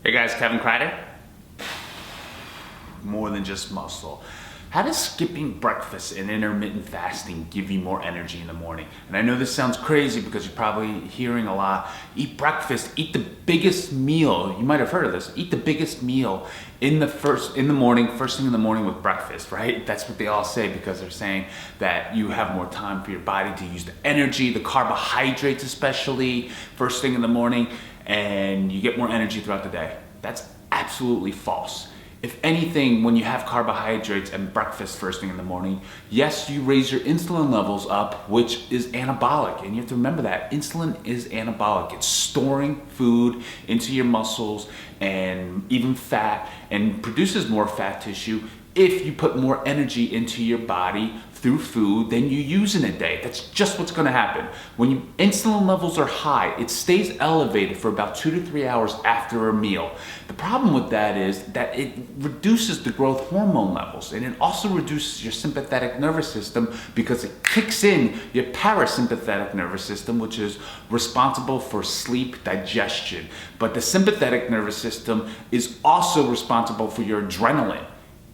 Hey guys, Kevin Kreider. More than just muscle. How does skipping breakfast and intermittent fasting give you more energy in the morning? And I know this sounds crazy because you're probably hearing a lot. Eat breakfast, eat the biggest meal. You might have heard of this. Eat the biggest meal in the morning, first thing in the morning with breakfast, right? That's what they all say because they're saying that you have more time for your body to use the energy, the carbohydrates especially, first thing in the morning, and you get more energy throughout the day. That's absolutely false. If anything, when you have carbohydrates and breakfast first thing in the morning, yes, you raise your insulin levels up, which is anabolic. And you have to remember that insulin is anabolic. It's storing food into your muscles and even fat, and produces more fat tissue if you put more energy into your body through food than you use in a day. That's just what's gonna happen. When your insulin levels are high, it stays elevated for about 2 to 3 hours after a meal. The problem with that is that it reduces the growth hormone levels, and it also reduces your sympathetic nervous system because it kicks in your parasympathetic nervous system, which is responsible for sleep, digestion. But the sympathetic nervous system is also responsible for your adrenaline.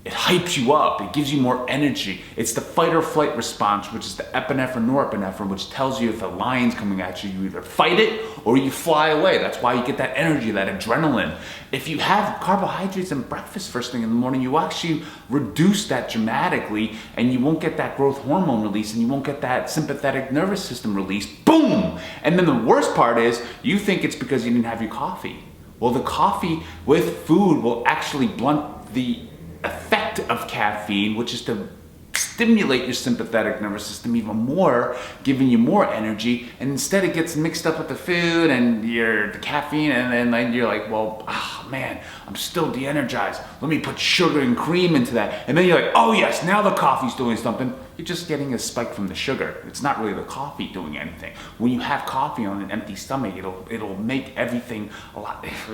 It hypes you up, it gives you more energy. It's the fight or flight response, which is the epinephrine, norepinephrine, which tells you if a lion's coming at you, you either fight it or you fly away. That's why you get that energy, that adrenaline. If you have carbohydrates and breakfast first thing in the morning, you actually reduce that dramatically, and you won't get that growth hormone release, and you won't get that sympathetic nervous system release. Boom! And then the worst part is, you think it's because you didn't have your coffee. Well, the coffee with food will actually blunt the effect of caffeine, which is to stimulate your sympathetic nervous system even more, giving you more energy, and instead it gets mixed up with the food and the caffeine, and then you're like, well, man, I'm still de-energized. Let me put sugar and cream into that. And then you're like, oh yes, now the coffee's doing something. You're just getting a spike from the sugar. It's not really the coffee doing anything. When you have coffee on an empty stomach, it'll make everything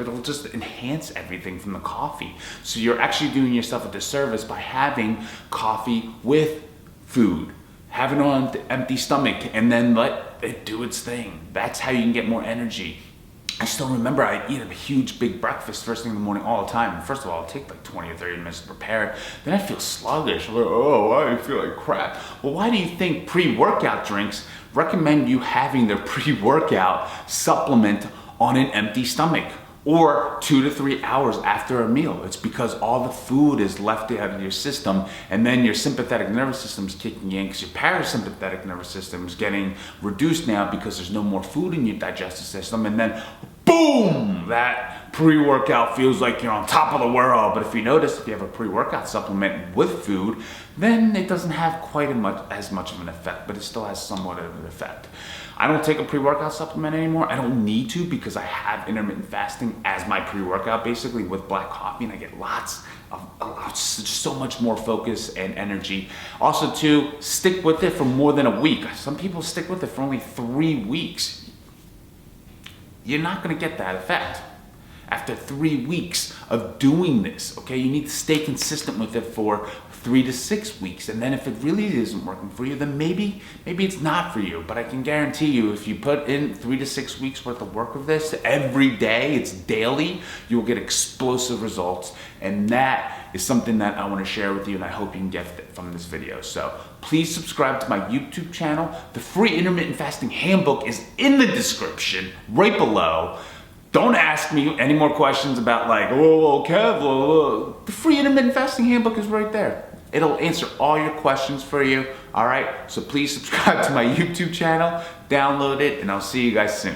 it'll just enhance everything from the coffee. So you're actually doing yourself a disservice by having coffee with food. Have it on an empty stomach and then let it do its thing. That's how you can get more energy. I still remember I eat a huge big breakfast first thing in the morning all the time. First of all, it'll take like 20 or 30 minutes to prepare it. Then I feel sluggish. I'm like, oh, why do I feel like crap? Well, why do you think pre-workout drinks recommend you having their pre-workout supplement on an empty stomach or 2 to 3 hours after a meal? It's because all the food is left out of your system, and then your sympathetic nervous system is kicking in because your parasympathetic nervous system is getting reduced now because there's no more food in your digestive system, and then boom, that pre-workout feels like you're on top of the world. But if you notice, if you have a pre-workout supplement with food, then it doesn't have quite as much of an effect, but it still has somewhat of an effect. I don't take a pre-workout supplement anymore. I don't need to because I have intermittent fasting as my pre-workout basically with black coffee, and I get lots of just so much more focus and energy. Also too, stick with it for more than a week. Some people stick with it for only 3 weeks. You're not gonna get that effect after 3 weeks of doing this, okay? You need to stay consistent with it for 3 to 6 weeks, and then if it really isn't working for you, then maybe it's not for you. But I can guarantee you, if you put in 3 to 6 weeks worth of work of this every day, it's daily, you will get explosive results, and that is something that I want to share with you, and I hope you can get from this video. So please subscribe to my YouTube channel. The free intermittent fasting handbook is in the description right below. Don't ask me any more questions about like, oh, Kev, the free intermittent fasting handbook is right there. It'll answer all your questions for you, all right? So please subscribe to my YouTube channel, download it, and I'll see you guys soon.